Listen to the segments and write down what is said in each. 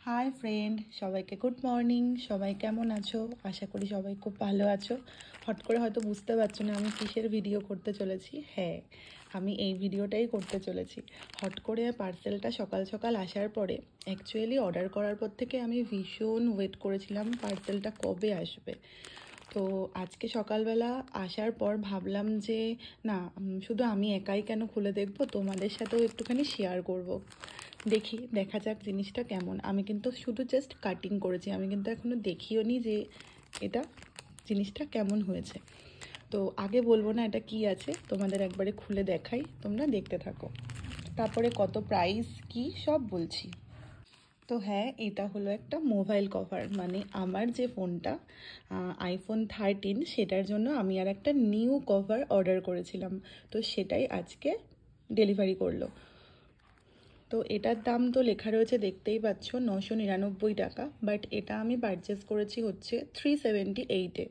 Hi friend, সবাইকে good morning. সবাই কেমন আছো? আশা করি সবাই খুব ভালো আছো। হট করে হয়তো বুঝতে পারছো না আমি কিসের ভিডিও করতে চলেছি। হ্যাঁ, আমি এই ভিডিওটাই করতে চলেছি। হট করে পার্সেলটা সকাল সকাল আসার পরে, অ্যাকচুয়ালি অর্ডার করার পর থেকে আমি ভীষণ ওয়েট করেছিলাম পার্সেলটা কবে আসবে। তো আজকে সকালবেলা আসার পর ভাবলাম যে না, শুধু আমি একাই কেন খুলে দেখবো, তোমাদের সাথেও একটুখানি শেয়ার করব। দেখা যাক জিনিসটা কেমন। আমি কিন্তু শুধু জাস্ট কাটিং করেছি, আমি কিন্তু এখনও দেখিও নি যে এটা জিনিসটা কেমন হয়েছে। তো আগে বলবো না এটা কি আছে, তোমাদের একবারে খুলে দেখাই, তোমরা দেখতে থাকো, তারপরে কত প্রাইস কি সব বলছি। তো হ্যাঁ, এটা হলো একটা মোবাইল কভার, মানে আমার যে ফোনটা আইফোন 13, সেটার জন্য আমি আর একটা নিউ কভার অর্ডার করেছিলাম। তো সেটাই আজকে ডেলিভারি করলো। তো এটার দাম তো লেখা রয়েছে, দেখতেই পাচ্ছ, 999 টাকা, বাট এটা আমি পারচেস করেছি হচ্ছে 378-এ।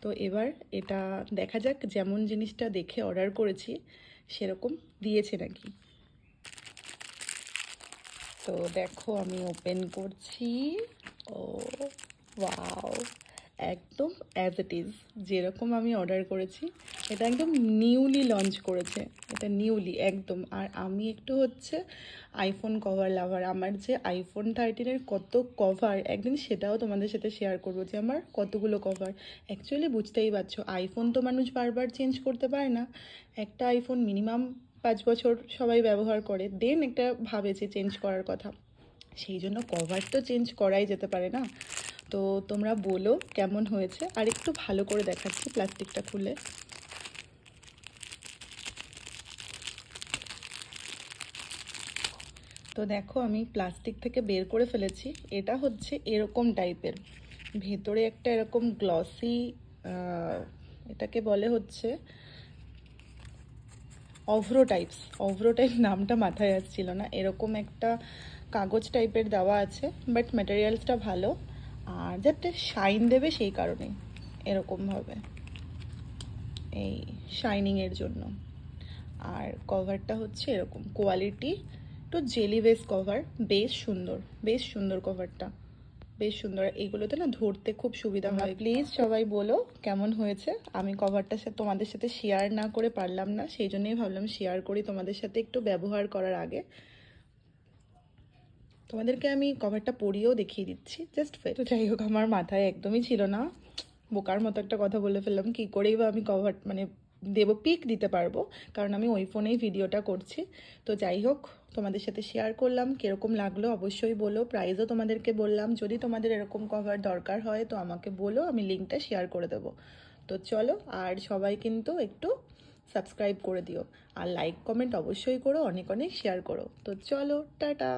তো এবার এটা দেখা যাক যেমন জিনিসটা দেখে অর্ডার করেছি সেরকম দিয়েছে নাকি। তো দেখো আমি ওপেন করছি। ও ওয়াও, একদম অ্যাজ ইট ইজ যেরকম আমি অর্ডার করেছি। এটা একদম নিউলি লঞ্চ করেছে, এটা নিউলি একদম। আর আমি একটু হচ্ছে আইফোন কভার লাভার, আমার যে আইফোন 13-এর কত কভার, একদিন সেটাও তোমাদের সাথে শেয়ার করবো যে আমার কতগুলো কভার। অ্যাকচুয়ালি বুঝতেই পারছো, আইফোন তো মানুষ বারবার চেঞ্জ করতে পারে না। একটা আইফোন মিনিমাম 5 বছর সবাই ব্যবহার করে, দেন একটা ভাবে যে চেঞ্জ করার কথা, সেই জন্য কভার তো চেঞ্জ করাই যেতে পারে না। তো তোমরা বলো কেমন হয়েছে। আর একটু ভালো করে দেখাচ্ছি প্লাস্টিকটা খুলে। তো দেখো আমি প্লাস্টিক থেকে বের করে ফেলেছি। এটা হচ্ছে এরকম টাইপের, ভেতরে একটা এরকম গ্লসি, এটাকে বলে হচ্ছে অভ্র টাইপ নামটা মাথায় আসছিল না। এরকম একটা কাগজ টাইপের দেওয়া আছে, বাট ম্যাটেরিয়ালসটা ভালো, আর যাতে শাইন দেবে সেই কারণে এরকমভাবে, এই শাইনিংয়ের জন্য। আর কভারটা হচ্ছে এরকম কোয়ালিটি, তো জেলি বেস কভার, বেশ সুন্দর কভারটা, বেশ সুন্দর। এইগুলোতে না ধরতে খুব সুবিধা হয়। প্লিজ সবাই বলো কেমন হয়েছে। আমি কভারটা তোমাদের সাথে শেয়ার না করে পারলাম না, সেই জন্যই ভাবলাম শেয়ার করি তোমাদের সাথে একটু ব্যবহার করার আগে। তোমাদেরকে আমি কভারটা পরিয়েও দেখিয়ে দিচ্ছি জাস্ট ফেট। তো যাই হোক, আমার মাথায় একদমই ছিল না, বোকার মতো একটা কথা বলে ফেললাম। কী করেই বা আমি কভার মানে দেবো, পিক দিতে পারবো, কারণ আমি ওই ফোনেই ভিডিওটা করছি। তো যাই হোক, তোমাদের সাথে শেয়ার করলাম। কীরকম লাগলো অবশ্যই বলো। প্রাইসও তোমাদেরকে বললাম, যদি তোমাদের এরকম কভার দরকার হয় তো আমাকে বলো, আমি লিঙ্কটা শেয়ার করে দেবো। তো চলো, আর সবাই কিন্তু একটু সাবস্ক্রাইব করে দিও, আর লাইক কমেন্ট অবশ্যই করো, অনেক অনেক শেয়ার করো। তো চলো, টাটা।